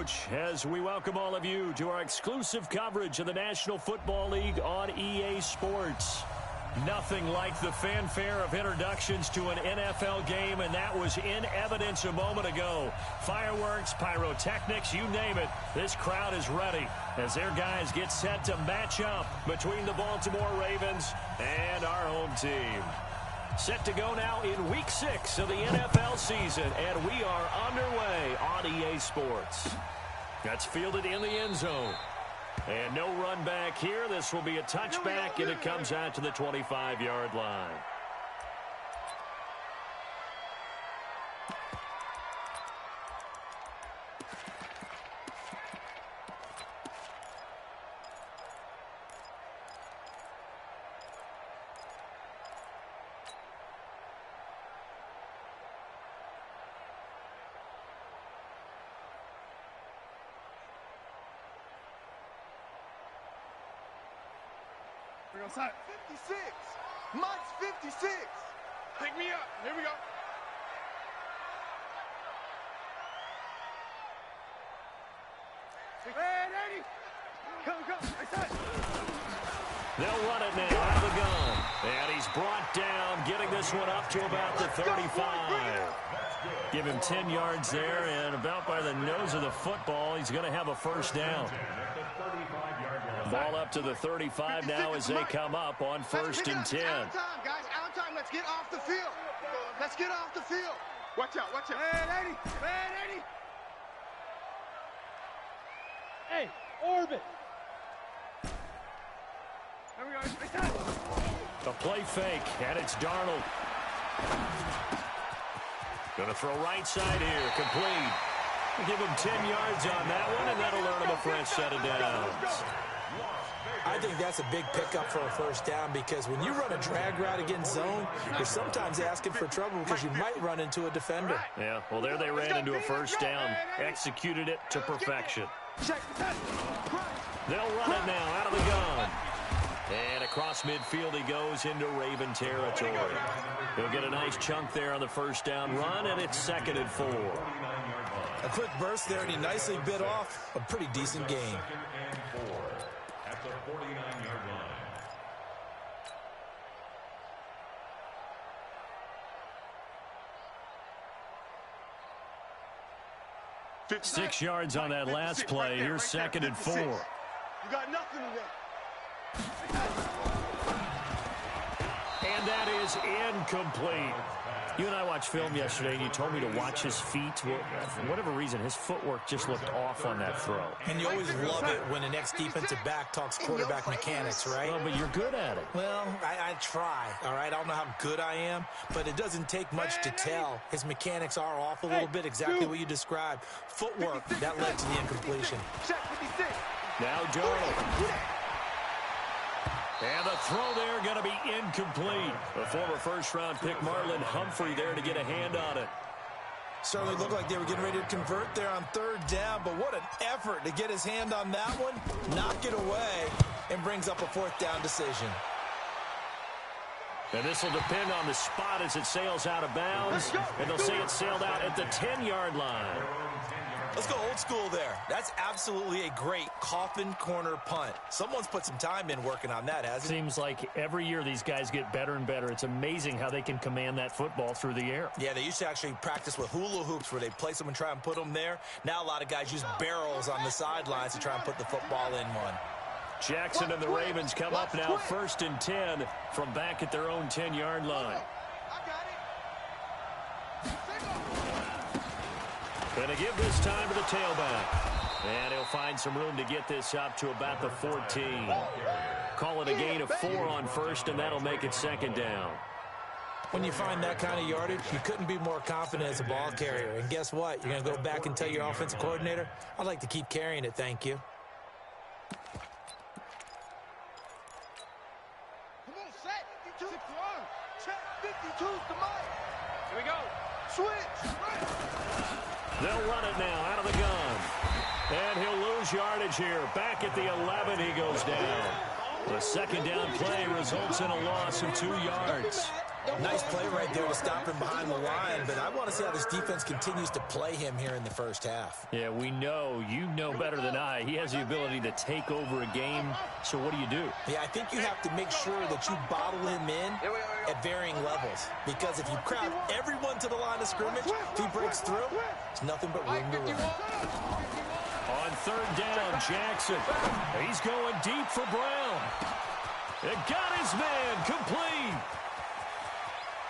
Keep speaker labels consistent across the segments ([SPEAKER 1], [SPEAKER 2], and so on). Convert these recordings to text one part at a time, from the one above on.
[SPEAKER 1] Coach, as we welcome all of you to our exclusive coverage of the National Football League on EA Sports. Nothing like the fanfare of introductions to an NFL game, and that was in evidence a moment ago. Fireworks, pyrotechnics, you name it. This crowd is ready as their guys get set to match up between the Baltimore Ravens and our home team. Set to go now in Week 6 of the NFL season, and we are underway on EA Sports. That's fielded in the end zone. And no run back here. This will be a touchback, and it comes out to the 25-yard line.
[SPEAKER 2] Outside. 56. Mike's 56. Pick me up. Here we go. Hey, Eddie. Come. Outside.
[SPEAKER 1] They'll run it now out of the gun. And he's brought down, getting this one up to about the 35. Give him 10 yards there, and about by the nose of the football, he's going to have a first down. Ball up to the 35 now as they come up on 1st and 10.
[SPEAKER 2] Out of time, guys. Out of time. Let's get off the field. Let's get off the field. Watch out. Hey, Eddie.
[SPEAKER 3] Hey, orbit.
[SPEAKER 2] There we go.
[SPEAKER 1] A play fake, and it's Darnold. Going to throw right side here, complete. Give him 10 yards on that one, and that'll earn him a fresh set of downs.
[SPEAKER 4] I think that's a big pickup for a first down because when you run a drag route against zone, you're sometimes asking for trouble because you might run into a defender.
[SPEAKER 1] Yeah, well, there they ran into a first down, executed it to perfection. They'll run it now out of the gun. And across midfield he goes into Raven territory. He'll get a nice chunk there on the first down run, and it's 2nd and 4.
[SPEAKER 4] A quick burst there, and he nicely bit off a pretty decent game.
[SPEAKER 5] At the 49-yard line.
[SPEAKER 1] 6 yards on that last play. Here's 2nd and 4.
[SPEAKER 2] You got nothing today.
[SPEAKER 1] And that is incomplete. You and I watched film yesterday, and you told me to watch his feet. Well, for whatever reason, his footwork just looked off on that throw.
[SPEAKER 4] And you always love it when the next defensive back talks quarterback mechanics, right?
[SPEAKER 1] Well, but you're good at it.
[SPEAKER 4] Well, I try, all right? I don't know how good I am, but it doesn't take much to tell. His mechanics are off a little bit, exactly what you described. Footwork, that led to the incompletion.
[SPEAKER 1] Now Darnold. And the throw there going to be incomplete. The former first-round pick Marlon Humphrey there to get a hand on it.
[SPEAKER 4] Certainly looked like they were getting ready to convert there on 3rd down, but what an effort to get his hand on that one, knock it away, and brings up a 4th down decision.
[SPEAKER 1] And this will depend on the spot as it sails out of bounds. And they'll say it sailed out at the 10-yard line.
[SPEAKER 4] Let's go old school there. That's absolutely a great coffin corner punt. Someone's put some time in working on that, hasn't it?
[SPEAKER 1] Seems like every year these guys get better and better. It's amazing how they can command that football through the air.
[SPEAKER 4] Yeah, they used to actually practice with hula hoops where they place them and try and put them there. Now a lot of guys use barrels on the sidelines to try and put the football in one.
[SPEAKER 1] Jackson and the Ravens come up now 1st and 10 from back at their own 10-yard line. Going to give this time to the tailback. And he'll find some room to get this up to about the 14. Call it a gain of 4 on 1st, and that'll make it 2nd down.
[SPEAKER 4] When you find that kind of yardage, you couldn't be more confident as a ball carrier. And guess what? You're going to go back and tell your offensive coordinator, I'd like to keep carrying it, thank you.
[SPEAKER 2] Come on, set. 52. Check. 52's the mic. Here we go. Switch.
[SPEAKER 1] They'll run it now out of the gun. And he'll lose yardage here. Back at the 11, he goes down. The 2nd down play results in a loss of 2 yards.
[SPEAKER 4] Nice play right there to stop him behind the line, but I want to see how this defense continues to play him here in the first half.
[SPEAKER 1] Yeah, we know. You know better than I. He has the ability to take over a game, so what do you do?
[SPEAKER 4] Yeah, I think you have to make sure that you bottle him in at varying levels, because if you crowd everyone to the line of scrimmage, if he breaks through, it's nothing but room to run.
[SPEAKER 1] On third down, Jackson. He's going deep for Brown. It got his man complete.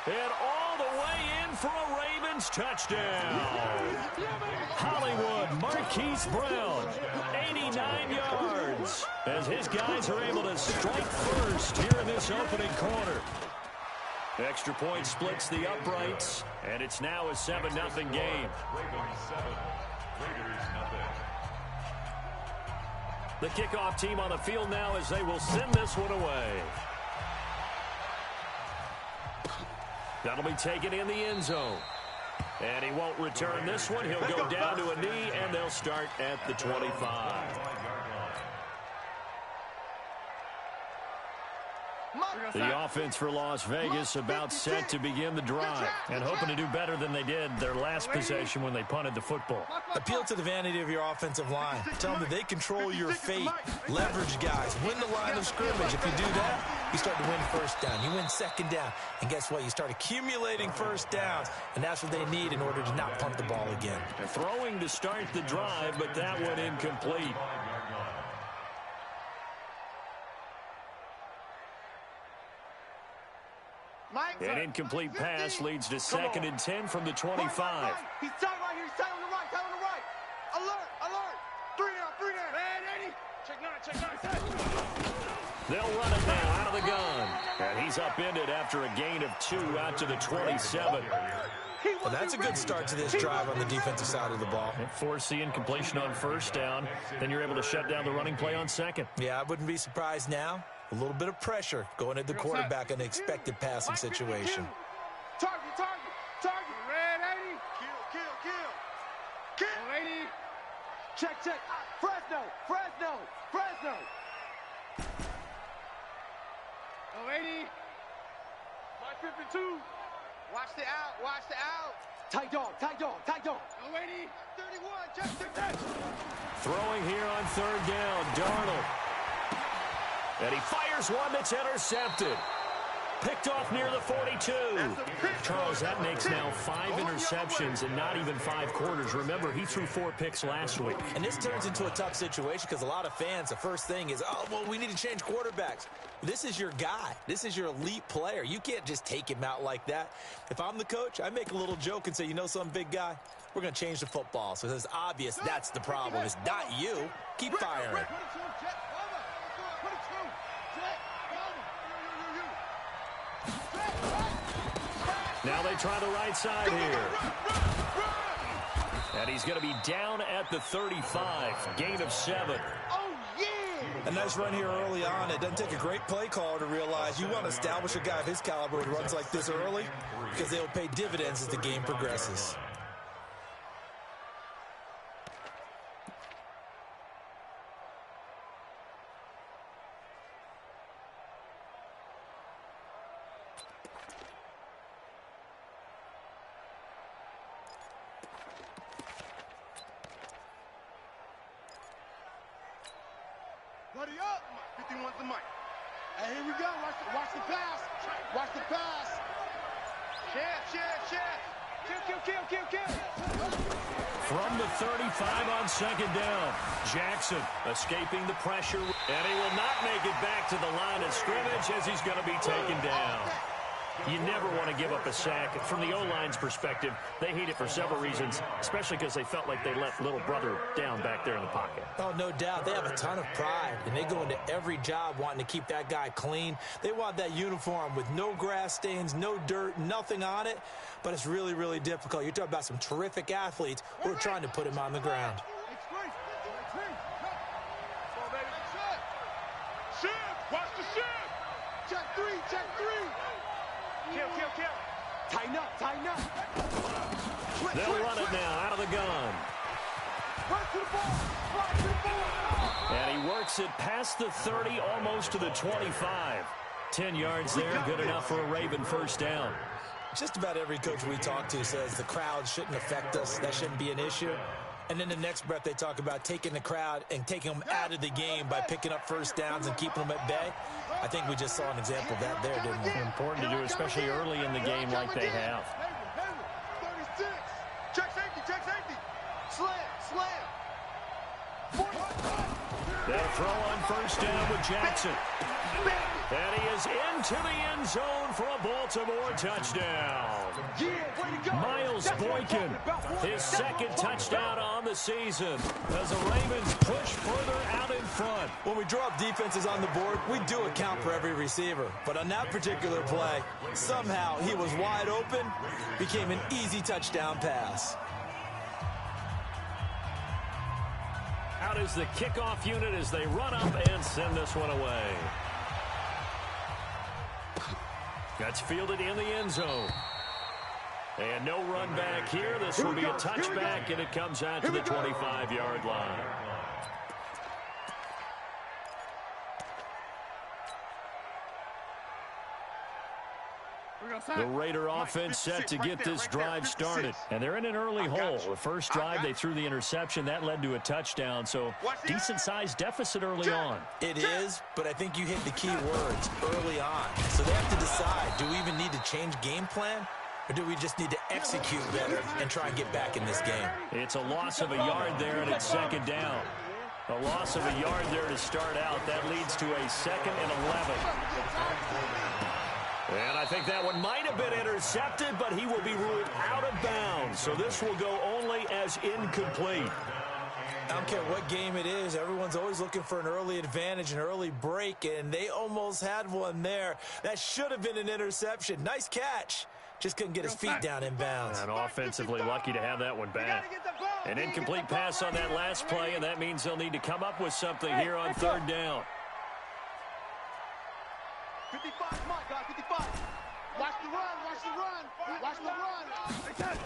[SPEAKER 1] And all the way in for a Ravens touchdown. Hollywood Marquise Brown, 89 yards, as his guys are able to strike first here in this opening quarter. Extra point splits the uprights, and it's now a 7-0 game.
[SPEAKER 5] Ravens 7, Raiders nothing.
[SPEAKER 1] The kickoff team on the field now as they will send this one away. That'll be taken in the end zone. And he won't return this one. He'll go down to a knee, and they'll start at the 25. The offense for Las Vegas about set to begin the drive and hoping to do better than they did their last possession when they punted the football.
[SPEAKER 4] Appeal to the vanity of your offensive line. Tell them that they control your fate. Leverage guys. Win the line of scrimmage. If you do that, you start to win first down. You win second down. And guess what? You start accumulating first downs. And that's what they need in order to not punt the ball again.
[SPEAKER 1] They're throwing to start the drive, but that one incomplete. An incomplete pass leads to 2nd and 10 from the 25.
[SPEAKER 2] He's tight right here. He's tight on the right. Tight on the right. Alert. Alert. 3 down. Man, 80. Check 9.
[SPEAKER 1] They'll run it now out of the gun. And he's upended after a gain of 2 out to the 27.
[SPEAKER 4] Well, that's a good start to this drive on the defensive side of the ball.
[SPEAKER 1] Force the incompletion on first down. Then you're able to shut down the running play on second.
[SPEAKER 4] Yeah, I wouldn't be surprised now. A little bit of pressure going at the quarterback in an expected passing situation.
[SPEAKER 2] Target. Red 80. Kill. 80. Check. Fresno. 80. Mike 52. Watch the out. Tight dog. 80. 31. Check.
[SPEAKER 1] Throwing here on third down, Darnold. And he fires one that's intercepted. Picked off near the 42. Charles, that makes now 5 interceptions in not even 5 quarters. Remember, he threw 4 picks last week.
[SPEAKER 4] And this turns into a tough situation because a lot of fans, the first thing is, oh, well, we need to change quarterbacks. This is your guy. This is your elite player. You can't just take him out like that. If I'm the coach, I make a little joke and say, you know something, big guy? We're going to change the football. So it's obvious that's the problem. It's not you. Keep firing.
[SPEAKER 1] Now they try the right side here. And he's going to be down at the 35. Gain of 7.
[SPEAKER 4] A nice run here early on. It doesn't take a great play caller to realize you want to establish a guy of his caliber who runs like this early because they'll pay dividends as the game progresses.
[SPEAKER 2] Buddy up. 51's the mic. Hey, here we go. Watch the pass. Kill.
[SPEAKER 1] From the 35 on second down, Jackson escaping the pressure, and he will not make it back to the line of scrimmage as he's going to be taken down. You never want to give up a sack. From the O-line's perspective, they hate it for several reasons, especially because they felt like they let little brother down back there in the pocket.
[SPEAKER 4] Oh, no doubt. They have a ton of pride, and they go into every job wanting to keep that guy clean. They want that uniform with no grass stains, no dirt, nothing on it, but it's really, really difficult. You're talking about some terrific athletes who are trying to put him on the ground.
[SPEAKER 2] Watch the shift. Check three. Kill. Tighten up.
[SPEAKER 1] They'll run it now out of the gun.
[SPEAKER 2] Right to the ball.
[SPEAKER 1] And he works it past the 30, almost to the 25. 10 yards there, good enough for a Raven first down.
[SPEAKER 4] Just about every coach we talk to says the crowd shouldn't affect us. That shouldn't be an issue. And then the next breath they talk about taking the crowd and taking them out of the game by picking up first downs and keeping them at bay. I think we just saw an example of that there, didn't we?
[SPEAKER 1] Important to do, especially early in the game like they have.
[SPEAKER 2] 36. Check safety, check safety. Slam, slam.
[SPEAKER 1] They'll throw on first down with Jackson. And he is into the end zone for a Baltimore touchdown. Miles Boykin, his second touchdown on the season as the Ravens push further out in front.
[SPEAKER 4] When we draw up defenses on the board, we do account for every receiver. But on that particular play, somehow he was wide open, became an easy touchdown pass.
[SPEAKER 1] Out is the kickoff unit as they run up and send this one away. That's fielded in the end zone. And no run back here. This will be a touchback, and it comes out to the 25-yard line. The Raider offense set to get this drive started. And they're in an early hole. The first drive, they threw the interception. That led to a touchdown. So decent-sized deficit early on.
[SPEAKER 4] It is, but I think you hit the key words early on. So they have to decide, do we even need to change game plan? Or do we just need to execute better and try and get back in this game?
[SPEAKER 1] It's a loss of a yard there, and it's second down. A loss of a yard there to start out. That leads to a 2nd and 11. And I think that one might have been intercepted, but he will be ruled out of bounds. So this will go only as incomplete.
[SPEAKER 4] I don't care what game it is. Everyone's always looking for an early advantage, an early break, and they almost had one there. That should have been an interception. Nice catch. Just couldn't get his feet down in bounds.
[SPEAKER 1] And offensively lucky to have that one back. An incomplete pass on that last play, and that means they'll need to come up with something here on third down.
[SPEAKER 2] 55, come on, guys, 55. Watch the run, watch the run, watch the run.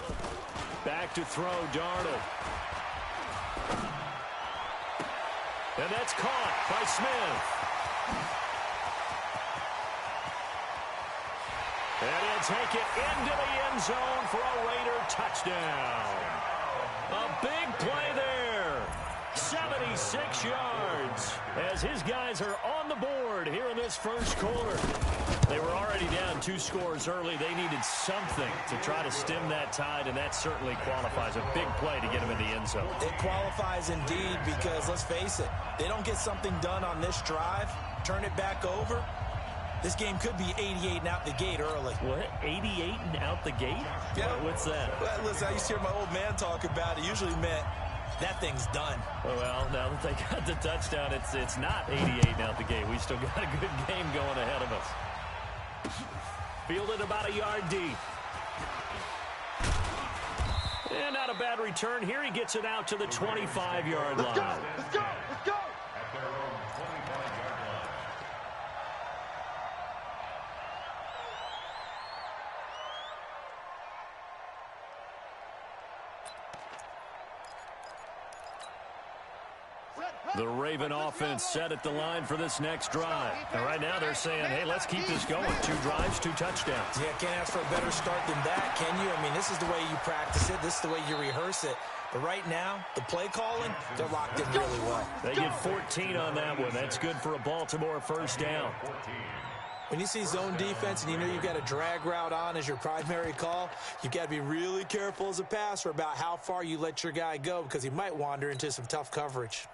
[SPEAKER 1] Back to throw, Darnold. And that's caught by Smith. And he'll take it into the end zone for a Raider touchdown. A big play there. 76 yards as his guys are on the board here in this first quarter. They were already down 2 scores early. They needed something to try to stem that tide, and that certainly qualifies. A big play to get him in the end zone.
[SPEAKER 4] It qualifies indeed because, let's face it, they don't get something done on this drive, turn it back over, this game could be 88 and out the gate early.
[SPEAKER 1] What? 88 and out the gate?
[SPEAKER 4] Yeah.
[SPEAKER 1] What's that?
[SPEAKER 4] Well, listen, I used to hear my old man talk about it. Usually meant that thing's done.
[SPEAKER 1] Well, now that they got the touchdown, it's not 88 and out the gate. We still got a good game going ahead of us. Fielded about a yard deep. And not a bad return. Here he gets it out to the 25-yard line.
[SPEAKER 2] Let's go, let's go, let's go.
[SPEAKER 5] At their own 25-yard line.
[SPEAKER 1] The Raven offense set at the line for this next drive. And right now they're saying, hey, let's keep this going. 2 drives, 2 touchdowns.
[SPEAKER 4] Yeah, can't ask for a better start than that, can you? I mean, this is the way you practice it. This is the way you rehearse it. But right now, the play calling, they're locked in really well.
[SPEAKER 1] They get 14 on that one. That's good for a Baltimore first down.
[SPEAKER 4] When you see zone defense and you know you've got a drag route on as your primary call, you've got to be really careful as a passer about how far you let your guy go because he might wander into some tough coverage.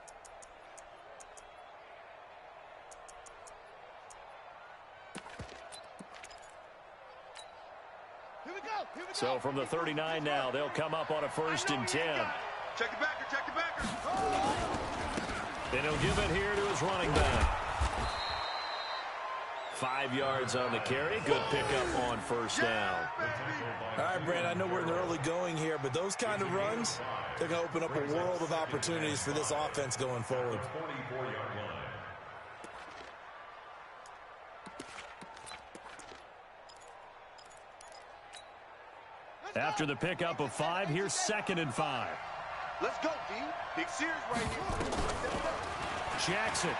[SPEAKER 1] So from the 39 now, they'll come up on a 1st and 10.
[SPEAKER 2] Check the backer, check the backer.
[SPEAKER 1] And he'll give it here to his running back. 5 yards on the carry. Good pickup on first down.
[SPEAKER 4] All right, Brandon, I know we're in the early going here, but those kind of runs, they're going to open up a world of opportunities for this offense going forward.
[SPEAKER 5] 44-yard line.
[SPEAKER 1] After the pickup of 5, here's 2nd and 5.
[SPEAKER 2] Let's go, D. Big Sears right here.
[SPEAKER 1] Jackson.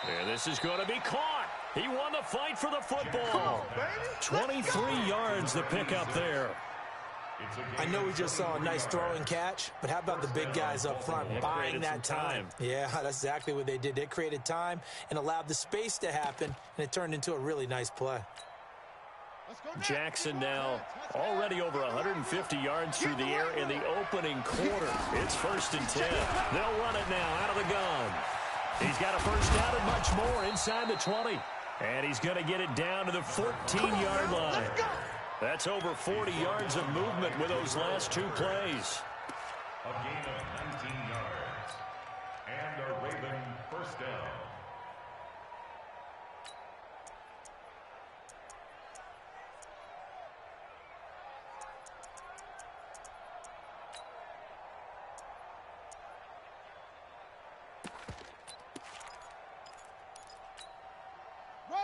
[SPEAKER 1] And this is going to be caught. He won the fight for the football. 23 yards the pickup there.
[SPEAKER 4] I know we just saw a nice throw and catch, but how about the big guys up front buying that time? Yeah, that's exactly what they did. They created time and allowed the space to happen, and it turned into a really nice play.
[SPEAKER 1] Jackson now already over 150 yards through the air in the opening quarter. It's 1st and 10. They'll run it now out of the gun. He's got a first down and much more inside the 20. And he's going to get it down to the 14-yard line. That's over 40 yards of movement with those last 2 plays.
[SPEAKER 5] A gain of 19 yards. And a Raven first down.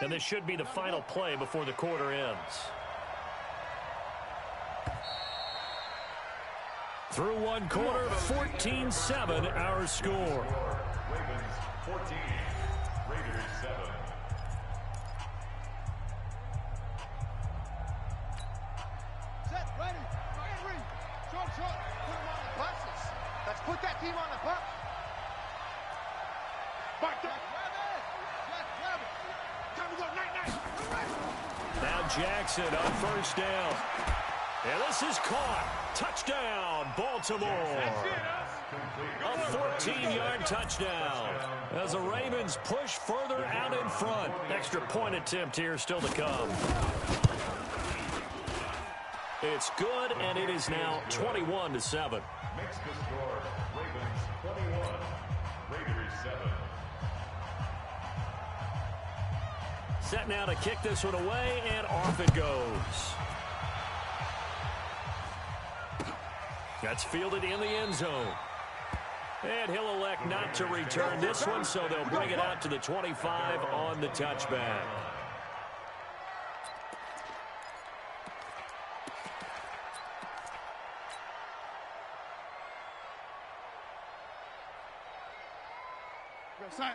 [SPEAKER 1] And this should be the final play before the quarter ends. Through 1 quarter, 14-7 our score.
[SPEAKER 5] Ravens 14, Raiders 7.
[SPEAKER 2] Set, ready, ready. Short. Put them on the buses. Let's put that team on the bus. Back up. Grab it. Time to go. Night.
[SPEAKER 1] Now Jackson on first down. And this is caught. Touchdown, Baltimore. A 14-yard touchdown as the Ravens push further out in front. Extra point attempt here still to come. It's good, and it is now 21-7.
[SPEAKER 5] Makes the score Ravens 21, Raiders 7.
[SPEAKER 1] Set now to kick this one away, and off it goes. That's fielded in the end zone. And he'll elect not to return this one, so they'll bring it out to the 25 on the touchback.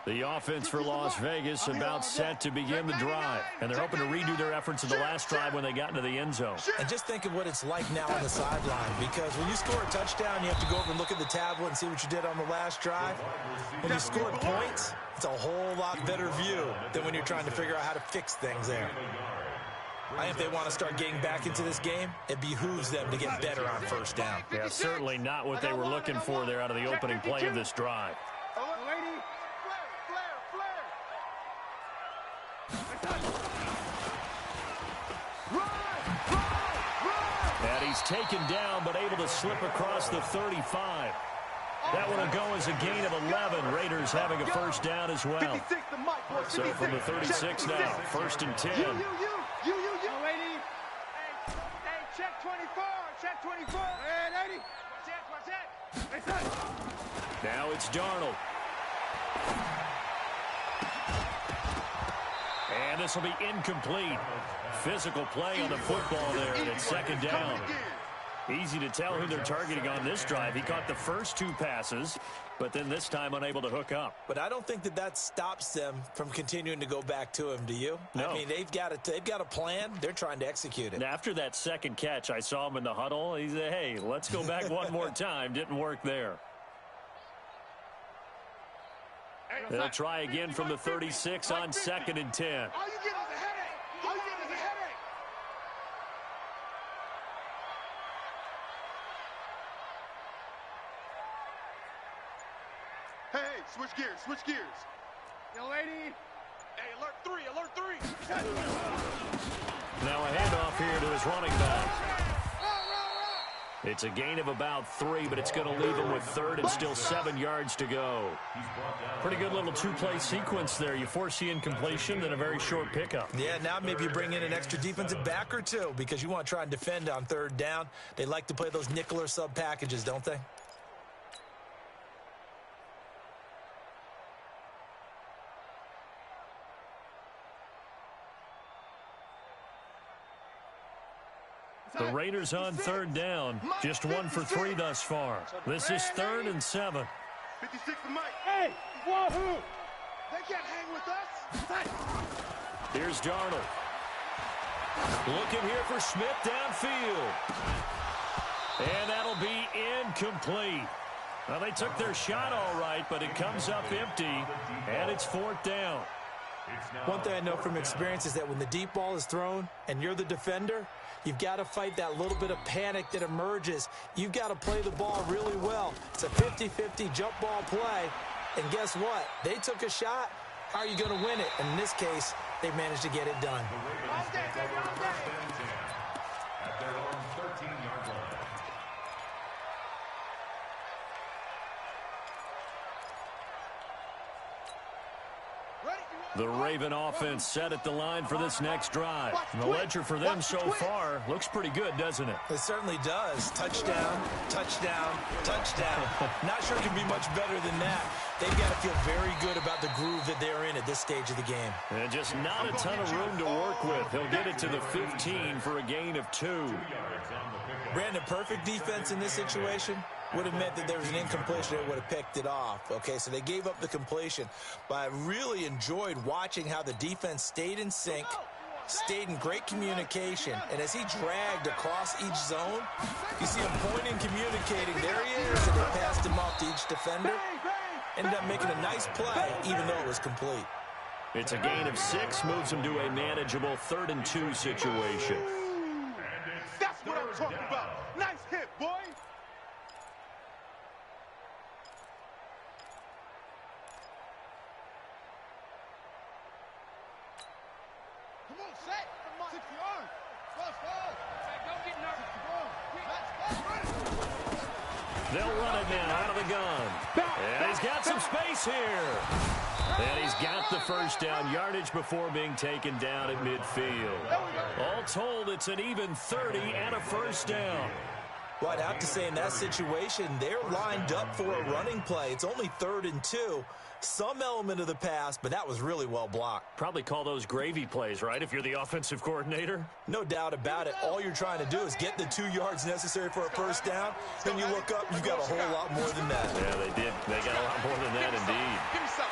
[SPEAKER 1] The offense for Las Vegas about set to begin the drive. And they're hoping to redo their efforts in the last drive when they got into the end zone.
[SPEAKER 4] And just think of what it's like now on the sideline, because when you score a touchdown, you have to go over and look at the tablet and see what you did on the last drive. When you score points, it's a whole lot better view than when you're trying to figure out how to fix things there. I think if they want to start getting back into this game, it behooves them to get better on first down.
[SPEAKER 1] Yeah, certainly not what they were looking for there out of the opening play of this drive. And he's taken down, but able to slip across the 35. That one will go as a gain of 11. Raiders having a first down as well. So from the 36 now, 1st and 10.
[SPEAKER 2] You, lady. Hey, check 24, check 24. Hey, 80. What's that?
[SPEAKER 1] Now it's Darnold. And this will be incomplete. Physical play on the football there, and it's 2nd down. Easy to tell who they're targeting on this drive. He caught the first 2 passes, but then this time unable to hook up.
[SPEAKER 4] But I don't think that stops them from continuing to go back to him, do you?
[SPEAKER 1] No.
[SPEAKER 4] I mean, they've got a plan. They're trying to execute it.
[SPEAKER 1] After that second catch, I saw him in the huddle. He said, hey, let's go back one more time. Didn't work there. They'll try again from the 36 on 2nd and 10.
[SPEAKER 2] All you get is a headache. All you get is a headache. Hey, switch gears. Young lady. Hey, alert 3.
[SPEAKER 1] Now a handoff here to his running back. It's a gain of about 3, but it's going to leave him with 3rd and still 7 yards to go. Pretty good little 2-play sequence there. You force the incompletion, then a very short pickup.
[SPEAKER 4] Yeah, now maybe you bring in an extra defensive back or 2 because you want to try and defend on 3rd down. They like to play those nickel or sub packages, don't they?
[SPEAKER 1] The Raiders on 3rd down. Just 1 for 3 thus far. This is 3rd and 7.
[SPEAKER 2] 56 to Mike.
[SPEAKER 3] Hey, wahoo!
[SPEAKER 2] They can't hang with us.
[SPEAKER 1] Here's Darnold. Looking here for Smith downfield. And that'll be incomplete. Well, they took their shot all right, but it comes up empty, and it's 4th down.
[SPEAKER 4] One thing I know from experience is that when the deep ball is thrown and you're the defender, you've got to fight that little bit of panic that emerges. You've got to play the ball really well. It's a 50-50 jump ball play. And guess what? They took a shot. How are you going to win it? And in this case, they managed to get it done.
[SPEAKER 5] At their own 13-yard line.
[SPEAKER 1] The Raven offense set at the line for this next drive. And the ledger for them so far looks pretty good, doesn't it?
[SPEAKER 4] It certainly does. Touchdown, touchdown, touchdown. Not sure it can be much better than that. They've got to feel very good about the groove that they're in at this stage of the game.
[SPEAKER 1] And just not a ton of room to work with. He'll get it to the 15 for a gain of 2.
[SPEAKER 4] Brandon, perfect defense in this situation would have meant that there was an incompletion that would have picked it off. Okay, so they gave up the completion. But I really enjoyed watching how the defense stayed in sync, stayed in great communication, and as he dragged across each zone, you see him pointing, communicating. There he is, and they passed him off to each defender. Ended up making a nice play, even though it was complete.
[SPEAKER 1] It's a gain of 6, moves him to a manageable 3rd and 2 situation.
[SPEAKER 2] That's what I'm talking about. Nice hit, boy. Come on, set. 60 yards. Let's go. Don't get nervous.
[SPEAKER 1] They'll run it now out of the gun. And he's got some space here. And he's got the first down yardage before being taken down at midfield. All told, it's an even 30 and a first down.
[SPEAKER 4] Well, I'd have to say in that situation, they're lined up for a running play. It's only 3rd and 2. Some element of the pass, but that was really well blocked.
[SPEAKER 1] Probably call those gravy plays, right, if you're the offensive coordinator?
[SPEAKER 4] No doubt about it. All you're trying to do is get the 2 yards necessary for a first down. Then you look up, you've got a whole lot more than that.
[SPEAKER 1] Yeah, they did. They got a lot more than that, indeed.
[SPEAKER 2] Give me some.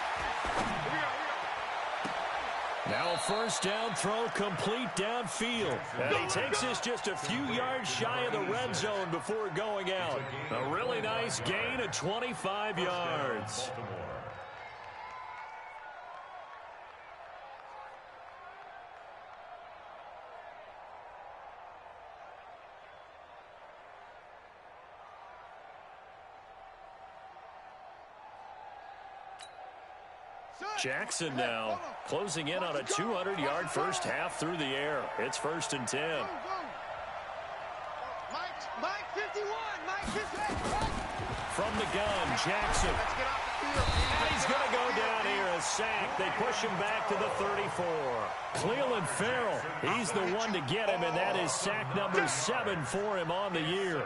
[SPEAKER 1] Now a first down throw complete downfield. And he takes this just a few yards shy of the red zone before going out. A really nice gain of 25 yards. Jackson now closing in on a 200-yard first half through the air. It's 1st and 10.
[SPEAKER 2] Mike 51. Mike 51.
[SPEAKER 1] From the gun, Jackson. And he's going to go down here, a sack. They push him back to the 34. Cleveland Farrell, he's the one to get him, and that is sack number 7 for him on the year.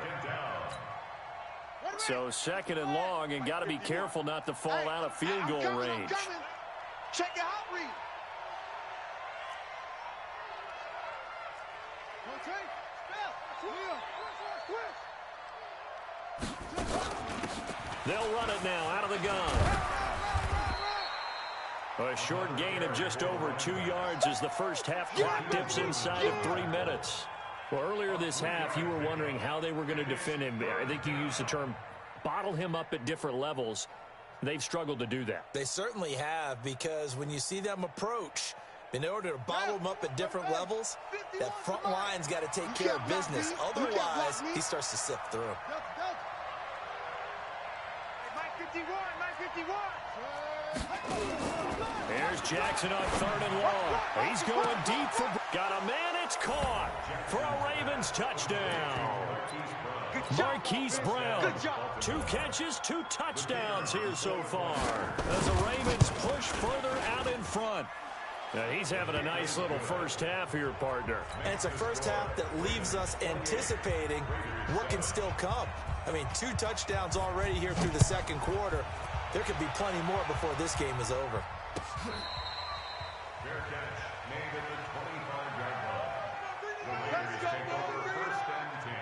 [SPEAKER 1] So 2nd and long, and got to be careful not to fall out of field goal range.
[SPEAKER 2] Check your out read.
[SPEAKER 1] They'll run it now out of the gun. A short gain of just over 2 yards as the first half clock dips inside of 3 minutes. Well, earlier this half, you were wondering how they were going to defend him. I think you used the term bottle him up at different levels. They've struggled to do that.
[SPEAKER 4] They certainly have, because when you see them approach, in order to bottle them up at different levels, that front line's got to take care of business. Otherwise, he starts to sift through.
[SPEAKER 2] Mike 51. Mike 51.
[SPEAKER 1] Here's Jackson on 3rd and long. He's going deep for... Got a man, it's caught for a Ravens touchdown. Marquise Brown, 2 catches, 2 touchdowns here so far, as the Ravens push further out in front. Now, he's having a nice little first half here, partner.
[SPEAKER 4] And it's a first half that leaves us anticipating what can still come. I mean, 2 touchdowns already here through the 2nd quarter. There could be plenty more before this game is over.
[SPEAKER 5] Fair catch made at the 25-yard line. The Raiders take over 1st and 10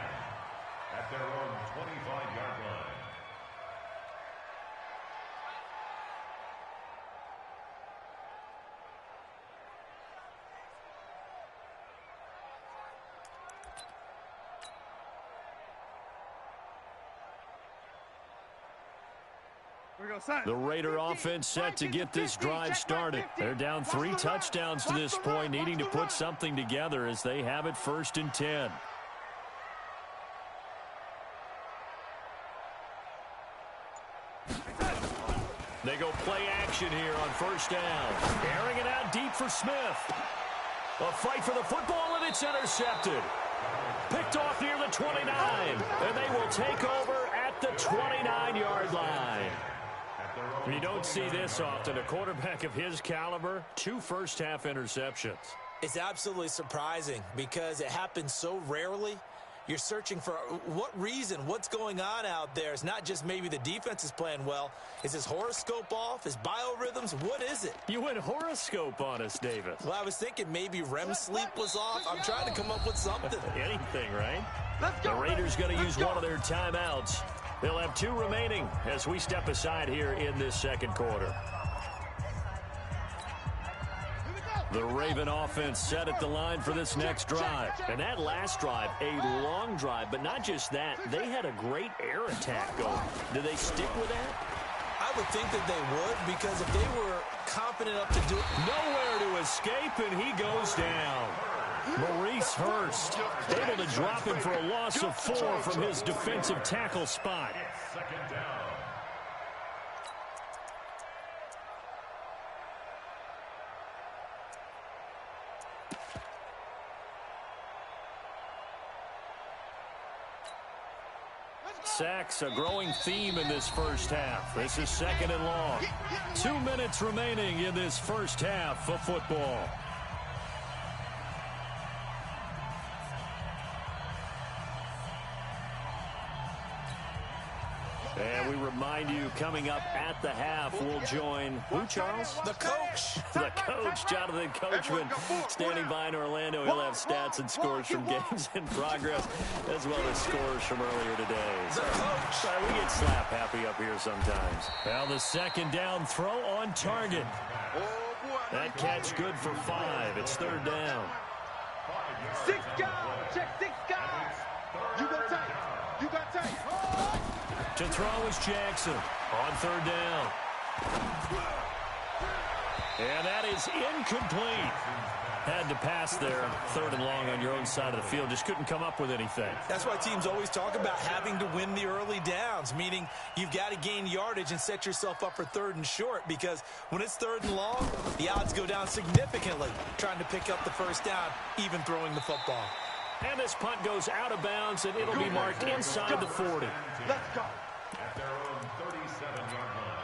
[SPEAKER 5] at their own 25-yard line.
[SPEAKER 1] The Raider offense set to get this drive started. They're down 3 touchdowns to this point, needing to put something together as they have it 1st and 10. They go play action here on 1st down. Airing it out deep for Smith. A fight for the football, and it's intercepted. Picked off near the 29, and they will take over at the 29-yard line. You don't see this often. A quarterback of his caliber, 2 first-half interceptions.
[SPEAKER 4] It's absolutely surprising because it happens so rarely. You're searching for what reason, what's going on out there. It's not just maybe the defense is playing well. Is his horoscope off? His biorhythms? What is it?
[SPEAKER 1] You went horoscope on us, Davis.
[SPEAKER 4] Well, I was thinking maybe REM sleep was off. I'm trying to come up with something.
[SPEAKER 1] Anything, right? The Raiders going to use one of their timeouts. They'll have 2 remaining as we step aside here in this 2nd quarter. The Raven offense set at the line for this next drive. And that last drive, a long drive, but not just that. They had a great air attack going. Do they stick with that?
[SPEAKER 4] I would think that they would, because if they were confident enough to do it.
[SPEAKER 1] Nowhere to escape, and he goes down. Maurice Hurst able to drop him for a loss of 4 from his defensive tackle spot.
[SPEAKER 5] 2nd down.
[SPEAKER 1] Sacks, a growing theme in this 1st half. This is 2nd and long. 2 minutes remaining in this 1st half of football. And we remind you, coming up at the half, we'll join who, Charles?
[SPEAKER 4] The coach.
[SPEAKER 1] The coach, Jonathan Coachman, standing by in Orlando. He'll have stats and scores from games in progress, as well as scores from earlier today. So, we get slap happy up here sometimes. Well, the 2nd down throw on target. That catch good for 5. It's 3rd down.
[SPEAKER 2] 6 guys. Check 6 guys. You got tape. You got tape.
[SPEAKER 1] To throw is Jackson on 3rd down. And that is incomplete. Had to pass there, 3rd and long on your own side of the field. Just couldn't come up with anything.
[SPEAKER 4] That's why teams always talk about having to win the early downs, meaning you've got to gain yardage and set yourself up for 3rd and short, because when it's 3rd and long, the odds go down significantly trying to pick up the 1st down, even throwing the football.
[SPEAKER 1] And this punt goes out of bounds, and it'll be marked inside the 40.
[SPEAKER 2] Let's go.
[SPEAKER 5] At their own 37-yard line.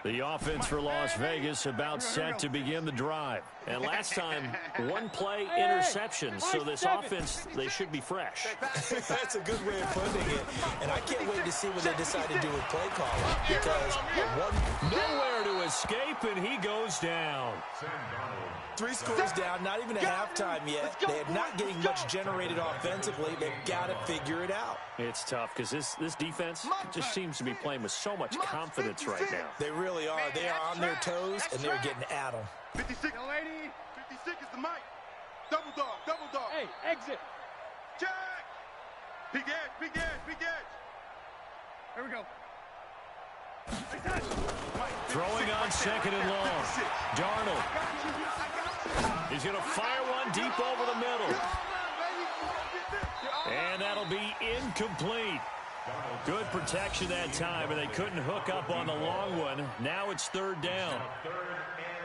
[SPEAKER 1] The offense for Las Vegas about set to begin the drive. And last time, 1 play interception. So this offense, they should be fresh.
[SPEAKER 4] That's a good way of putting it. And I can't wait to see what they decide to do with play calling, because
[SPEAKER 1] nowhere to escape, and he goes down.
[SPEAKER 4] 3 scores down, not even a halftime yet. They are not getting much generated offensively. They've got to figure it out.
[SPEAKER 1] It's tough because this defense just seems to be playing with so much confidence right now.
[SPEAKER 4] They really are. They are on their toes, and they're getting at them.
[SPEAKER 2] 56, lady. 56 is the mic. Double dog, double dog.
[SPEAKER 3] Hey, exit.
[SPEAKER 2] Check. Big edge, big edge, big edge. Here we go.
[SPEAKER 1] Throwing on 2nd and long. Darnold. He's going to fire one deep over the middle. And that'll be incomplete. Good protection that time, and they couldn't hook up on the long one. Now it's 3rd down.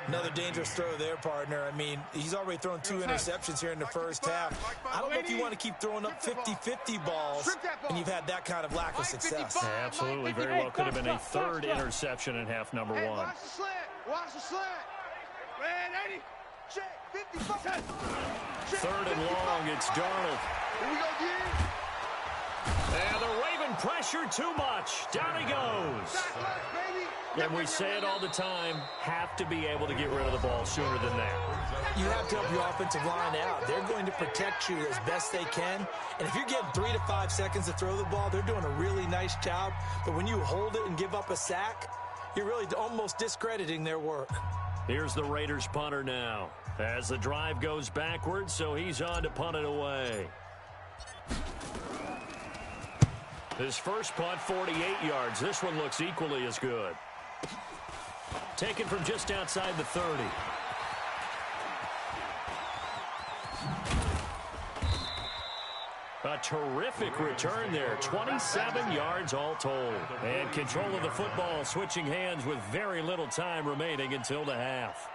[SPEAKER 4] Another dangerous throw there, partner. I mean, he's already thrown 2 interceptions here in the 1st half. I don't know if you want to keep throwing up 50-50 balls, and you've had that kind of lack of success.
[SPEAKER 1] Yeah, absolutely. Very well could have been a 3rd interception in half number 1.
[SPEAKER 2] Watch the slant. Watch the slant. Man, 80. Check. 55.
[SPEAKER 1] 3rd and long. It's Darnold.
[SPEAKER 2] Here we go, again.
[SPEAKER 1] And the Raven pressure too much. Down he goes.
[SPEAKER 2] Back left, baby.
[SPEAKER 1] And we say it all the time, have to be able to get rid of the ball sooner than that.
[SPEAKER 4] You have to help your offensive line out. They're going to protect you as best they can. And if you're getting 3 to 5 seconds to throw the ball, they're doing a really nice job. But when you hold it and give up a sack, you're really almost discrediting their work.
[SPEAKER 1] Here's the Raiders punter now. As the drive goes backwards, so he's on to punt it away. His first punt, 48 yards. This one looks equally as good. Taken from just outside the 30. A terrific return there. 27 yards all told. And control of the football switching hands with very little time remaining until the half.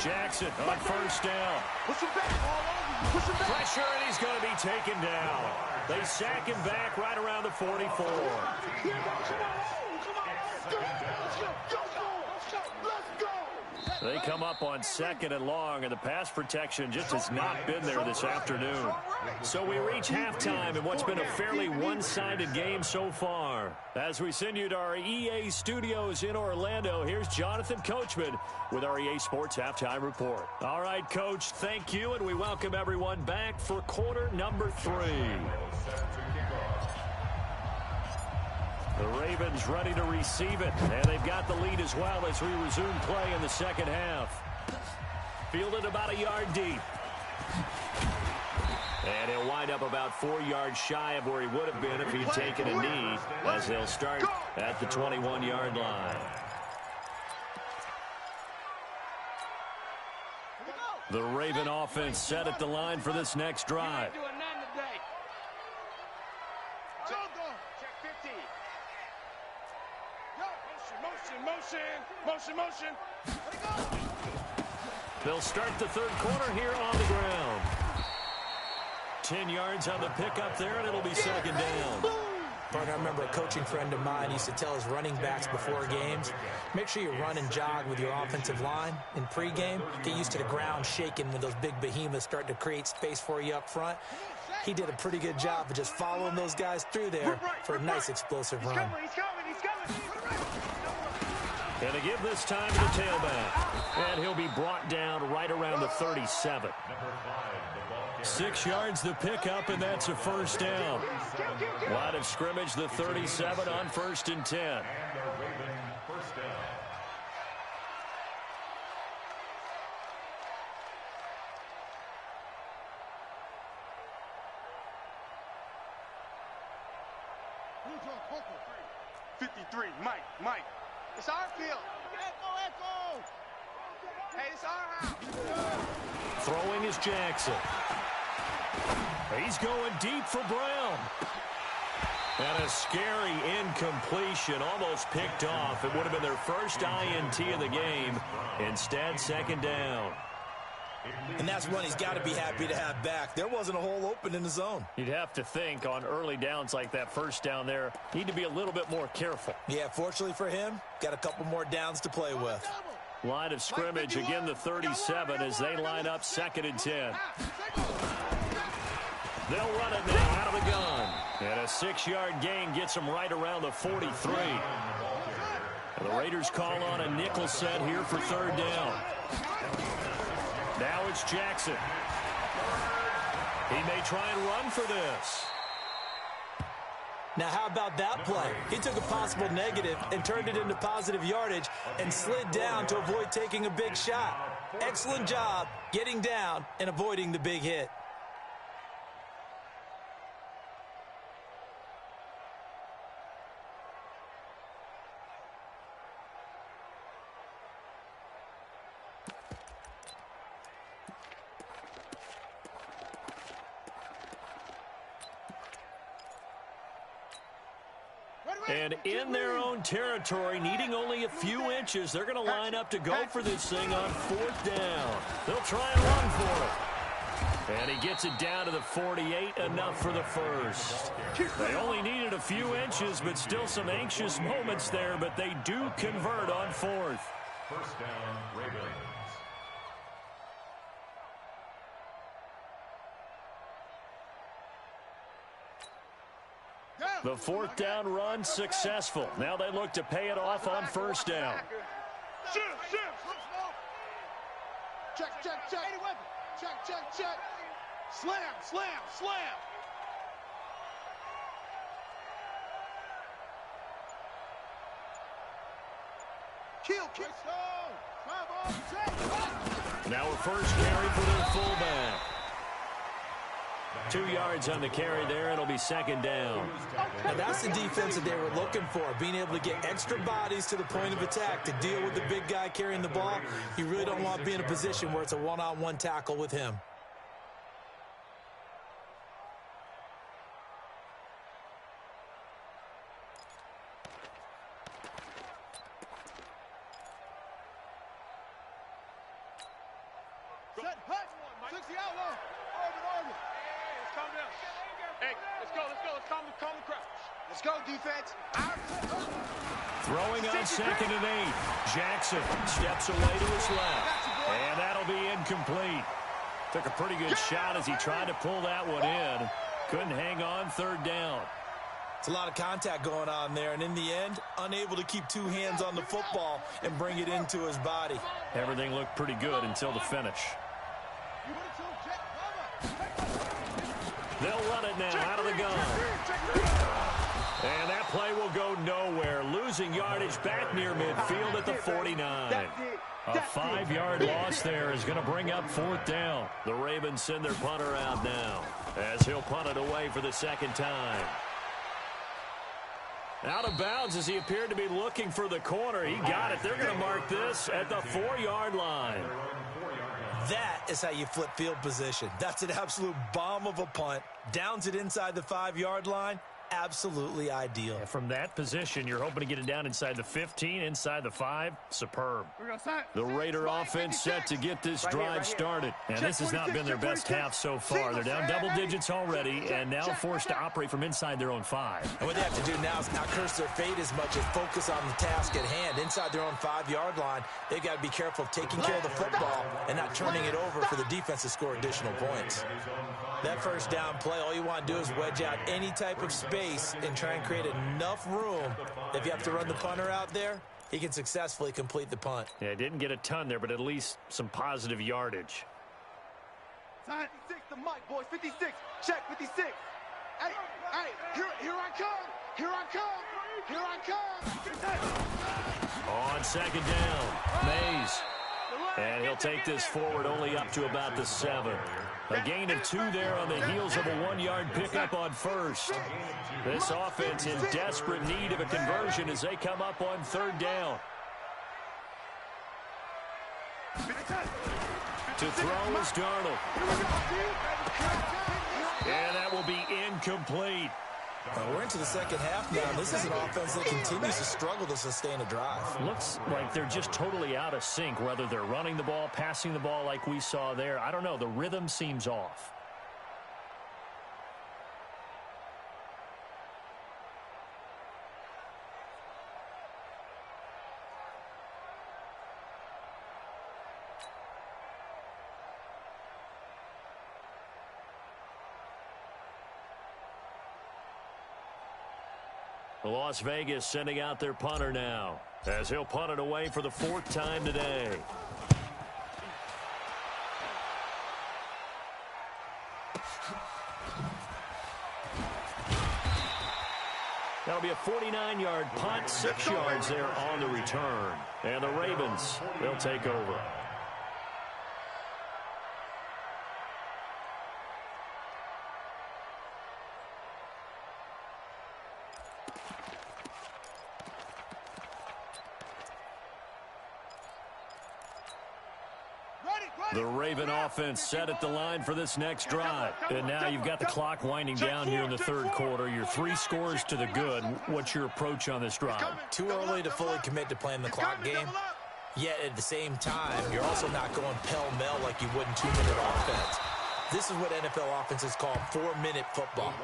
[SPEAKER 1] Jackson on first down. Pressure, and he's going to be taken down. They sack him back right around the 44. They come up on 2nd and long, and the pass protection just has not been there this afternoon. So we reach halftime in what's been a fairly one-sided game so far. As we send you to our EA studios in Orlando, here's Jonathan Coachman with our EA Sports Halftime Report. All right, Coach, thank you, and we welcome everyone back for quarter number 3. The Ravens ready to receive it, and they've got the lead as well as we resume play in the second half. Fielded about a yard deep. And he'll wind up about 4 yards shy of where he would have been if he'd taken a knee, as they'll start at the 21-yard line. The Raven offense set at the line for this next drive.
[SPEAKER 2] Motion.
[SPEAKER 1] They'll start the third quarter here on the ground. 10 yards on the pickup there, and it'll be second down.
[SPEAKER 4] Partner, I remember a coaching friend of mine used to tell his running backs before games, make sure you run and jog with your offensive line in pregame. Get used to the ground shaking when those big behemoths start to create space for you up front. He did a pretty good job of just following those guys through there for a nice explosive run.
[SPEAKER 2] He's coming.
[SPEAKER 1] And to give this time to the tailback. And he'll be brought down right around the 37. 6 yards the pickup, and that's a first down. Line of scrimmage, the 37 on 1st and 10.
[SPEAKER 2] Mike. It's our field. Echo. Hey, it's our house.
[SPEAKER 1] Throwing is Jackson. He's going deep for Brown. And a scary incompletion, almost picked off. It would have been their first INT of the game. Instead, second down.
[SPEAKER 4] And that's one he's got to be happy to have back. There wasn't a hole open in the zone.
[SPEAKER 1] You'd have to think on early downs like that first down there, need to be a little bit more careful.
[SPEAKER 4] Yeah, fortunately for him, got a couple more downs to play with.
[SPEAKER 1] Line of scrimmage, again the 37 as they line up 2nd and 10. They'll run it now out of the gun. And a 6-yard gain gets them right around the 43. And the Raiders call on a nickel set here for 3rd down. Now it's Jackson. He may try and run for this.
[SPEAKER 4] Now, how about that play? He took a possible negative and turned it into positive yardage and slid down to avoid taking a big shot. Excellent job getting down and avoiding the big hit.
[SPEAKER 1] And in their own territory, needing only a few inches, they're going to line up to go for this thing on 4th down. They'll try and run for it. And he gets it down to the 48, enough for the first. They only needed a few inches, but still some anxious moments there, but they do convert on fourth.
[SPEAKER 5] First down, Ravens.
[SPEAKER 1] The fourth down run successful. Now they look to pay it off on first down.
[SPEAKER 2] Check, check, check. Check, check, check. Slam, slam, slam. Kill, kill.
[SPEAKER 1] Now a first carry for their fullback. 2 yards on the carry there. It'll be second down.
[SPEAKER 4] Now that's the defense that they were looking for, being able to get extra bodies to the point of attack to deal with the big guy carrying the ball. You really don't want to be in a position where it's a one-on-one tackle with him.
[SPEAKER 2] Set, hut. 60 outlaw. Orbit. Calm down. Hey, let's go. Let's calm the crowd. Let's go, defense.
[SPEAKER 1] Throwing on 2nd and 8. Jackson steps away to his left. And that'll be incomplete. Took a pretty good shot as he tried to pull that one in. Couldn't hang on, third down.
[SPEAKER 4] It's a lot of contact going on there, and in the end, unable to keep 2 hands on the football and bring it into his body.
[SPEAKER 1] Everything looked pretty good until the finish. They'll run it now out of the gun. And that play will go nowhere. Losing yardage back near midfield at the 49. A 5-yard loss there is going to bring up fourth down. The Ravens send their punter out now as he'll punt it away for the second time. Out of bounds as he appeared to be looking for the corner. He got it. They're going to mark this at the 4-yard line.
[SPEAKER 4] That is how you flip field position. That's an absolute bomb of a punt. Downs it inside the 5-yard line. Absolutely ideal.
[SPEAKER 1] Yeah, from that position, you're hoping to get it down inside the 15, inside the 5. Superb. The Raider offense set to get this drive started. And this has not been their best half so far. They're down double digits already and now forced to operate from inside their own 5.
[SPEAKER 4] And what they have to do now is not curse their fate as much as focus on the task at hand. Inside their own 5-yard line, they've got to be careful of taking care of the football and not turning it over for the defense to score additional points. That first down play, all you want to do is wedge out any type of space and try and create enough room. If you have to run the punter out there, he can successfully complete the punt.
[SPEAKER 1] Yeah, didn't get a ton there, but at least some positive yardage.
[SPEAKER 2] 56, the mic, boys. 56. Check, 56. Hey, here I come. Here I come. Here I come.
[SPEAKER 1] On second down, Mays. And he'll take this forward only up to about the 7. A gain of 2 there on the heels of a 1-yard pickup on first. This offense in desperate need of a conversion as they come up on third down. To throw is Darnold. And that will be incomplete.
[SPEAKER 4] We're into the second half now. This is an offense that continues to struggle to sustain a drive.
[SPEAKER 1] Looks like they're just totally out of sync, whether they're running the ball, passing the ball like we saw there. I don't know. The rhythm seems off. Las Vegas sending out their punter now as he'll punt it away for the 4th time today. That'll be a 49-yard punt, 6 yards there on the return. And the Ravens, they'll take over. The Raven offense set at the line for this next drive. And now you've got the clock winding down here in the third quarter. You're 3 scores to the good. What's your approach on this drive?
[SPEAKER 4] Too early to fully commit to playing the clock game. Yet at the same time, you're also not going pell-mell like you would in 2-minute offense. This is what NFL offenses call 4-minute football.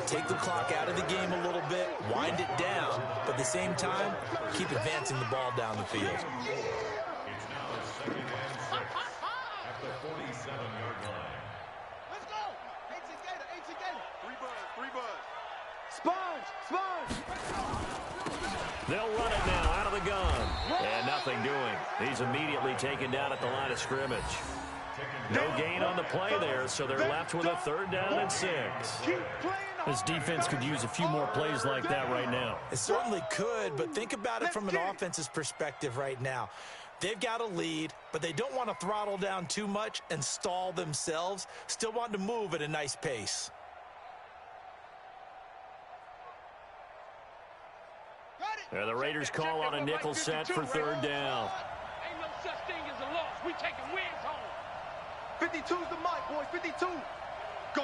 [SPEAKER 4] Take the clock out of the game a little bit, wind it down, but at the same time, keep advancing the ball down the field.
[SPEAKER 5] It's now 2nd and 6 at the 47-yard line.
[SPEAKER 2] Let's go. Eight together. Three buzz. Sponge.
[SPEAKER 1] They'll run it now out of the gun. And nothing doing. He's immediately taken down at the line of scrimmage. No gain on the play there, so they're left with a 3rd down and 6.
[SPEAKER 3] This defense could use a few more plays like that right now.
[SPEAKER 4] It certainly could, but think about it from an offense's perspective right now. They've got a lead, but they don't want to throttle down too much and stall themselves. Still want to move at a nice pace.
[SPEAKER 1] And the Raiders call on a nickel set for 3rd down.
[SPEAKER 3] Ain't no such thing as a loss. We taking wins home.
[SPEAKER 2] 52's the mic, boys. 52. Go.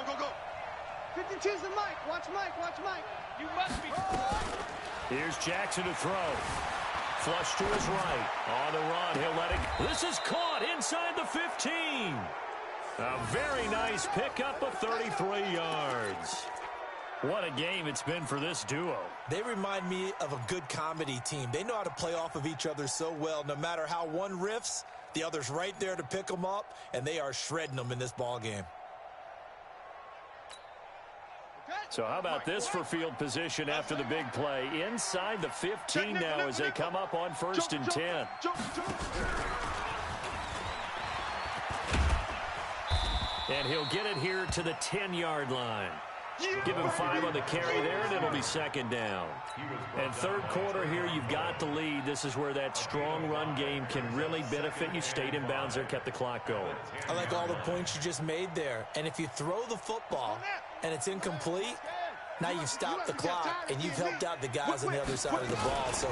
[SPEAKER 2] 52's the mic. Watch Mike.
[SPEAKER 3] You must be.
[SPEAKER 1] Here's Jackson to throw. Flush to his right. On the run, he'll let it. This is caught inside the 15. A very nice pickup of 33 yards. What a game it's been for this duo.
[SPEAKER 4] They remind me of a good comedy team. They know how to play off of each other so well. No matter how one riffs, the other's right there to pick them up, and they are shredding them in this ball game.
[SPEAKER 1] So how about this for field position after the big play? Inside the 15 now as they come up on 1st and 10. And he'll get it here to the 10-yard line. Give him 5 on the carry there, and it'll be 2nd down. And 3rd quarter here, you've got the lead. This is where that strong run game can really benefit you. Stayed in bounds there, kept the clock going.
[SPEAKER 4] I like all the points you just made there. And if you throw the football and it's incomplete, now you've stopped the clock and you've helped out the guys on the other side of the ball. So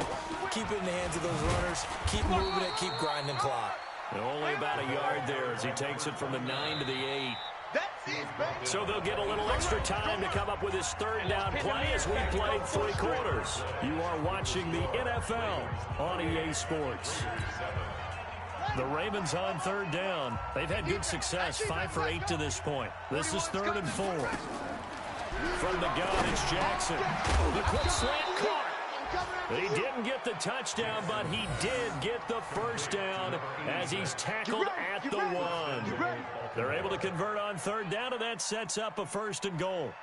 [SPEAKER 4] keep it in the hands of those runners. Keep moving it. Keep grinding clock.
[SPEAKER 1] And only about a yard there as he takes it from the 9 to the 8. So they'll get a little extra time to come up with his 3rd down play as we played 3 quarters. You are watching the NFL on EA Sports. The Ravens on 3rd down. They've had good success, 5 for 8 to this point. This is 3rd and 4. From the gun, it's Jackson. The quick slant caught. He didn't get the touchdown, but he did get the 1st down as he's tackled at the 1. They're able to convert on 3rd down, and that sets up a 1st and goal.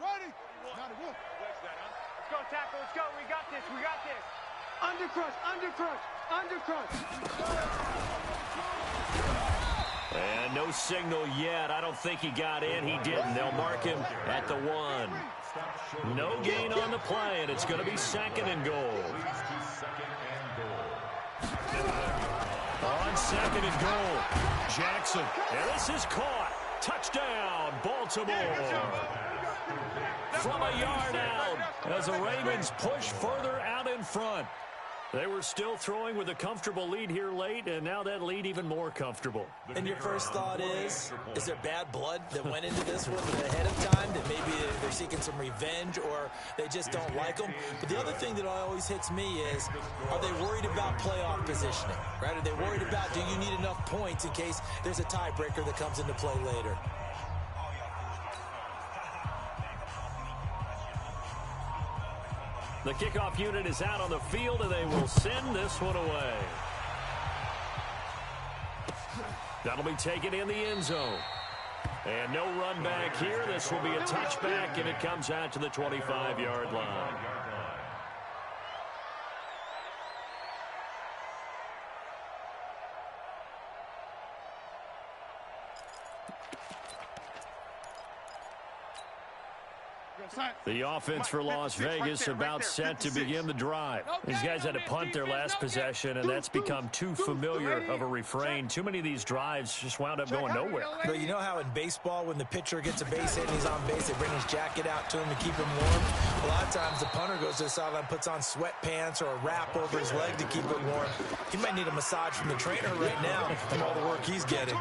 [SPEAKER 2] Ready?
[SPEAKER 3] Let's go, tackle. Let's go. We got this.
[SPEAKER 2] Undercrush.
[SPEAKER 1] And no signal yet. I don't think he got in. He didn't. They'll mark him at the 1. No gain on the play, and it's going to be 2nd and goal. On 2nd and goal, Jackson. And this is caught. Touchdown, Baltimore. From a yard out as the Ravens push further out in front. They were still throwing with a comfortable lead here late, and now that lead even more comfortable.
[SPEAKER 4] And your first thought is there bad blood that went into this one ahead of time, that maybe they're seeking some revenge or they just don't like them? But the other thing that always hits me is, are they worried about playoff positioning, right? Are they worried about, do you need enough points in case there's a tiebreaker that comes into play later?
[SPEAKER 1] The kickoff unit is out on the field, and they will send this one away. That'll be taken in the end zone. And no run back here. This will be a touchback, and it comes out to the 25-yard line. The offense for Las Vegas about set to begin the drive. These guys had to punt their last possession, and that's become too familiar of a refrain. Too many of these drives just wound up going nowhere.
[SPEAKER 4] But you know how in baseball, when the pitcher gets a base hit and he's on base, they bring his jacket out to him to keep him warm? A lot of times the punter goes to the sideline, puts on sweatpants or a wrap over his leg to keep it warm. He might need a massage from the trainer right now from all the work he's getting.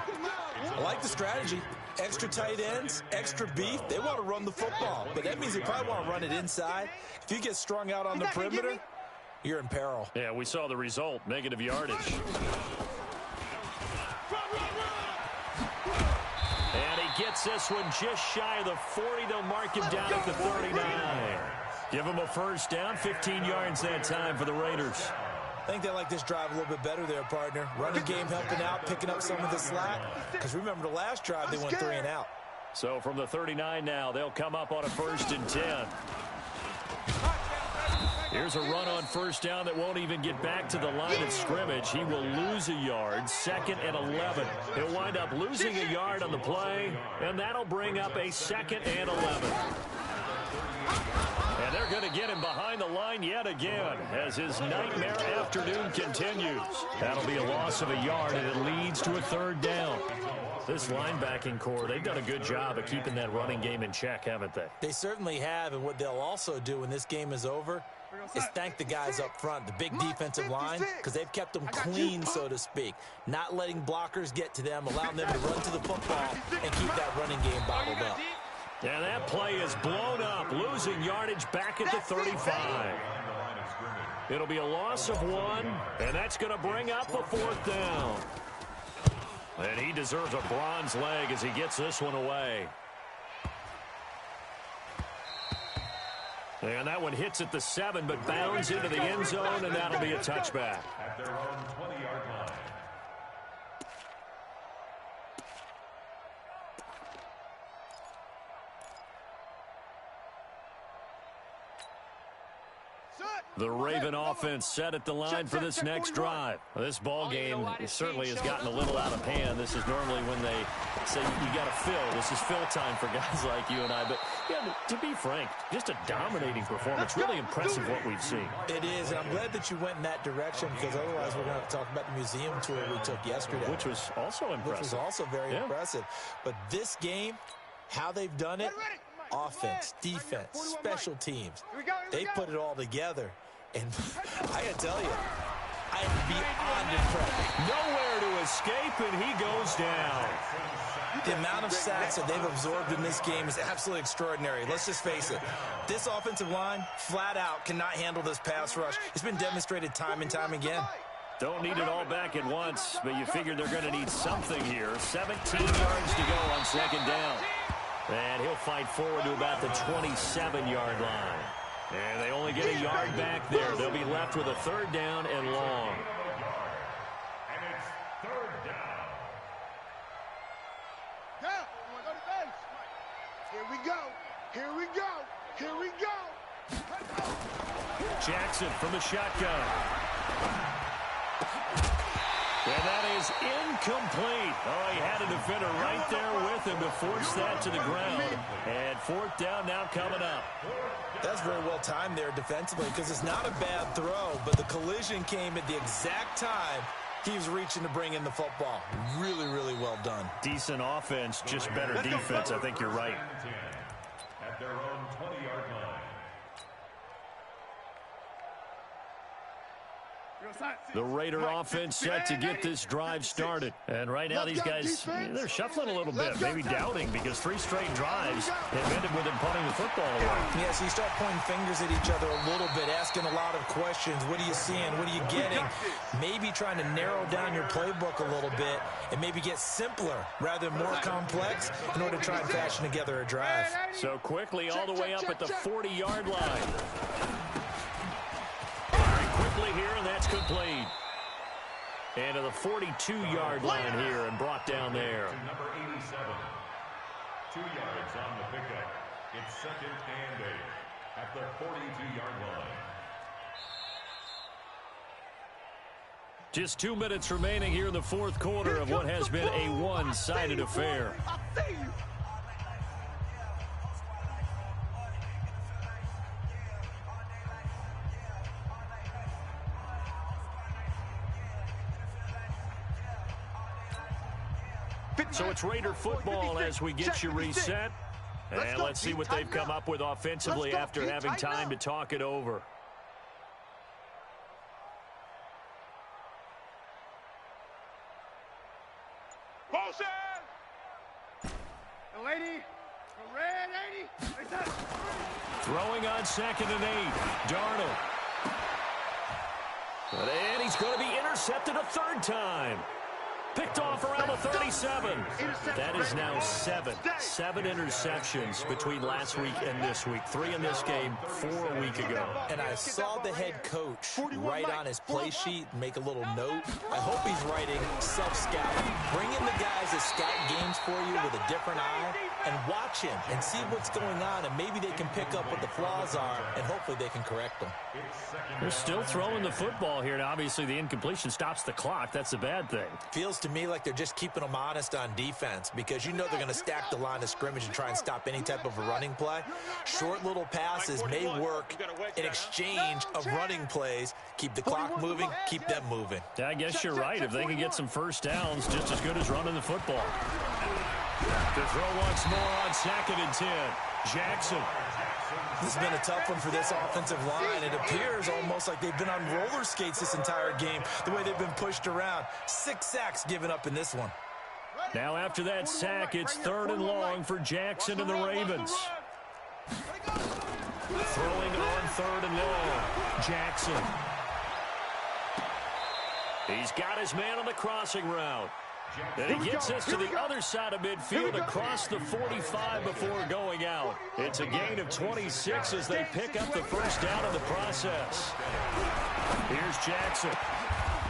[SPEAKER 4] I like the strategy. Extra tight ends, extra beef. They want to run the football, but that means they probably want to run it inside. If you get strung out on the perimeter, you're in peril.
[SPEAKER 3] Yeah, we saw the result, negative yardage.
[SPEAKER 1] And he gets this one just shy of the 40. They'll mark him down at the 39. Give him a first down, 15 yards that time for the Raiders.
[SPEAKER 4] I think they like this drive a little bit better there, partner. Running game helping out, picking up some of the slack. Because remember, the last drive, they went 3 and out.
[SPEAKER 1] So from the 39 now, they'll come up on a 1st and 10. Here's a run on first down that won't even get back to the line of scrimmage. He will lose a yard, 2nd and 11. He'll wind up losing a yard on the play, and that'll bring up a 2nd and 11. And they're going to get him behind the line yet again as his nightmare afternoon continues. That'll be a loss of a yard, and it leads to a 3rd down. This linebacking core, they've done a good job of keeping that running game in check, haven't they?
[SPEAKER 4] They certainly have, and what they'll also do when this game is over is thank the guys up front, the big defensive line, because they've kept them clean, so to speak. Not letting blockers get to them, allowing them to run to the football and keep that running game bottled up.
[SPEAKER 1] And that play is blown up, losing yardage back at the 35. It'll be a loss of 1, and that's going to bring up a 4th down. And he deserves a bronze leg as he gets this one away. And that one hits at the 7, but bounds into the end zone, and that'll be a touchback.
[SPEAKER 5] At their own 20-yard line.
[SPEAKER 1] The Raven offense set at the line for this next drive. This ball game certainly has gotten a little out of hand. This is normally when they say you got to fill. This is fill time for guys like you and I. But yeah, to be frank, just a dominating performance. Really impressive what we've seen.
[SPEAKER 4] It is, and I'm glad that you went in that direction because otherwise we're going to have to talk about the museum tour we took yesterday.
[SPEAKER 1] Which was also impressive.
[SPEAKER 4] Which was also very impressive. But this game, how they've done it, offense, defense, special teams, they put it all together. And I got to tell you, I am beyond impressed.
[SPEAKER 1] Nowhere to escape, and he goes down.
[SPEAKER 4] The amount of sacks that they've absorbed in this game is absolutely extraordinary. Let's just face it. This offensive line, flat out, cannot handle this pass rush. It's been demonstrated time and time again.
[SPEAKER 1] Don't need it all back at once, but you figure they're going to need something here. 17 yards to go on 2nd down. And he'll fight forward to about the 27-yard line. And they only get a yard back there. They'll be left with a 3rd down and long.
[SPEAKER 5] And it's 3rd down.
[SPEAKER 2] Here we go. Here we go. Here we go.
[SPEAKER 1] Jackson from the shotgun. And that is incomplete. Oh, he had a defender right there with him to force that to the ground. And 4th down now coming up.
[SPEAKER 4] That's very well timed there defensively because it's not a bad throw, but the collision came at the exact time he was reaching to bring in the football. Really, really well done.
[SPEAKER 1] Decent offense, just better defense. I think you're right.
[SPEAKER 5] At their own 20-yard line.
[SPEAKER 1] The Raider offense set to get this drive started. And right now these guys, they're shuffling a little bit, maybe doubting because 3 straight drives have ended with them punting the football away.
[SPEAKER 4] Yeah, so you start pointing fingers at each other a little bit, asking a lot of questions. What are you seeing? What are you getting? Maybe trying to narrow down your playbook a little bit and maybe get simpler rather than more complex in order to try and fashion together a drive.
[SPEAKER 1] So quickly all the way up at the 40-yard line. Quickly here, and that's complete. And to the 42-yard line here and brought down there.
[SPEAKER 5] To number 87. 2 yards on the pickup. It's 2nd and 8 at the 42-yard line.
[SPEAKER 1] Just 2 minutes remaining here in the 4th quarter of what has been a one-sided affair. So it's Raider football as we get you reset. And let's see what they've come up with offensively after having time to talk it over.
[SPEAKER 2] Motion!
[SPEAKER 1] Throwing on 2nd and 8. Darnold. And he's going to be intercepted a 3rd time. Picked off around the 37. That is now 7 interceptions between last week and this week. 3 in this game, 4 a week ago.
[SPEAKER 4] And I saw the head coach write on his play sheet, make a little note. I hope he's writing self-scouting. Bring in the guys that scout games for you with a different eye and watch him and see what's going on, and maybe they can pick up what the flaws are, and hopefully they can correct them.
[SPEAKER 3] They're still throwing the football here, and obviously the incompletion stops the clock. That's a bad thing.
[SPEAKER 4] Feels to me like they're just keeping them honest on defense, because you know they're going to stack the line of scrimmage and try and stop any type of a running play. Short little passes may work in exchange of running plays. Keep the clock moving, keep them moving.
[SPEAKER 3] Yeah, I guess you're right. If they can get some first downs, just as good as running the football.
[SPEAKER 1] To throw once more on 2nd and 10. Jackson.
[SPEAKER 4] This has been a tough one for this offensive line. It appears almost like they've been on roller skates this entire game, the way they've been pushed around. 6 sacks given up in this one.
[SPEAKER 1] Now after that sack, it's 3rd and long for Jackson and the Ravens. Throwing on 3rd and long. Jackson. He's got his man on the crossing route. And he gets this to the other side of midfield across the 45 before going out. It's a gain of 26 as they pick up the first down in the process. Here's Jackson.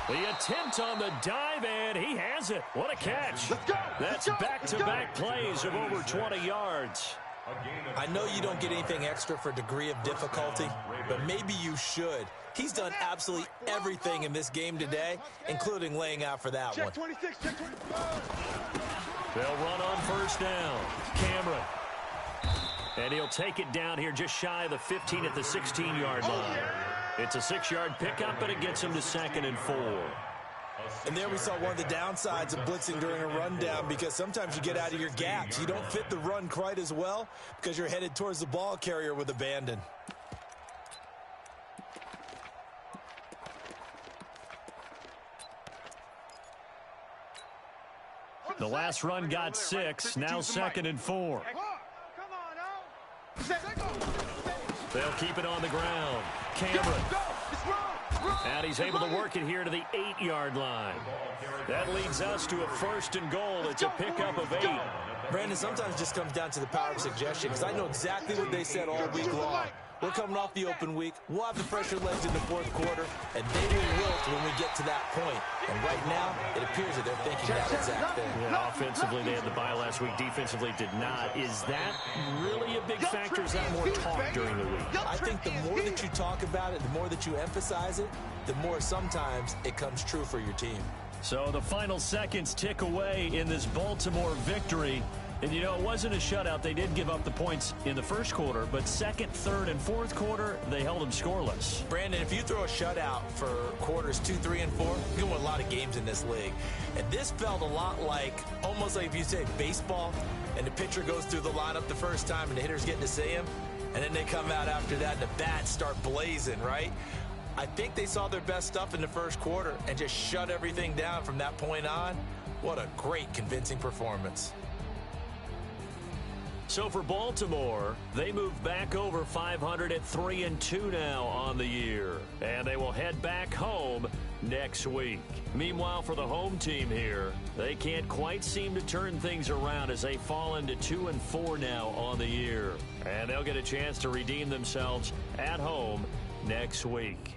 [SPEAKER 1] The attempt on the dive, and he has it. What a catch. That's back-to-back plays of over 20 yards.
[SPEAKER 4] I know you don't get anything extra for degree of difficulty, but maybe you should. He's done absolutely everything in this game today, including laying out for that one.
[SPEAKER 1] They'll run on 1st down. Cameron. And he'll take it down here just shy of the 15 at the 16-yard line. It's a 6-yard pickup, and it gets him to 2nd and 4.
[SPEAKER 4] And there we saw one of the downsides of blitzing during a rundown, because sometimes you get out of your gaps. You don't fit the run quite as well because you're headed towards the ball carrier with abandon.
[SPEAKER 1] The last run got 6. Now 2nd and 4. They'll keep it on the ground. Cameron. And he's able to work it here to the 8-yard line. That leads us to a 1st and goal. It's a pickup of 8.
[SPEAKER 4] Brandon, sometimes it just comes down to the power of suggestion, because I know exactly what they said all week long. We're coming off the open week. We'll have the fresher legs in the 4th quarter, and they will wilt when we get to that point. And right now, it appears that they're thinking that exact thing.
[SPEAKER 1] Yeah, offensively, they had the bye last week. Defensively, did not. Is that really a big factor? Is that more talk during the week?
[SPEAKER 4] I think the more that you talk about it, the more that you emphasize it, the more sometimes it comes true for your team.
[SPEAKER 1] So the final seconds tick away in this Baltimore victory. And, you know, it wasn't a shutout. They did give up the points in the 1st quarter, but 2nd, 3rd, and 4th quarter, they held them scoreless.
[SPEAKER 4] Brandon, if you throw a shutout for quarters 2, 3, and 4, you're going to win a lot of games in this league. And this felt a lot like, almost like if you say baseball, and the pitcher goes through the lineup the first time and the hitters get to see him, and then they come out after that and the bats start blazing, right? I think they saw their best stuff in the 1st quarter and just shut everything down from that point on. What a great, convincing performance.
[SPEAKER 1] So for Baltimore, they move back over 500 at 3-2 now on the year. And they will head back home next week. Meanwhile, for the home team here, they can't quite seem to turn things around as they fall into 2-4 now on the year. And they'll get a chance to redeem themselves at home next week.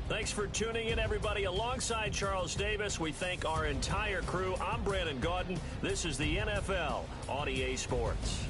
[SPEAKER 1] Thanks for tuning in, everybody. Alongside Charles Davis, we thank our entire crew. I'm Brandon Gaudin. This is the NFL on EA Sports.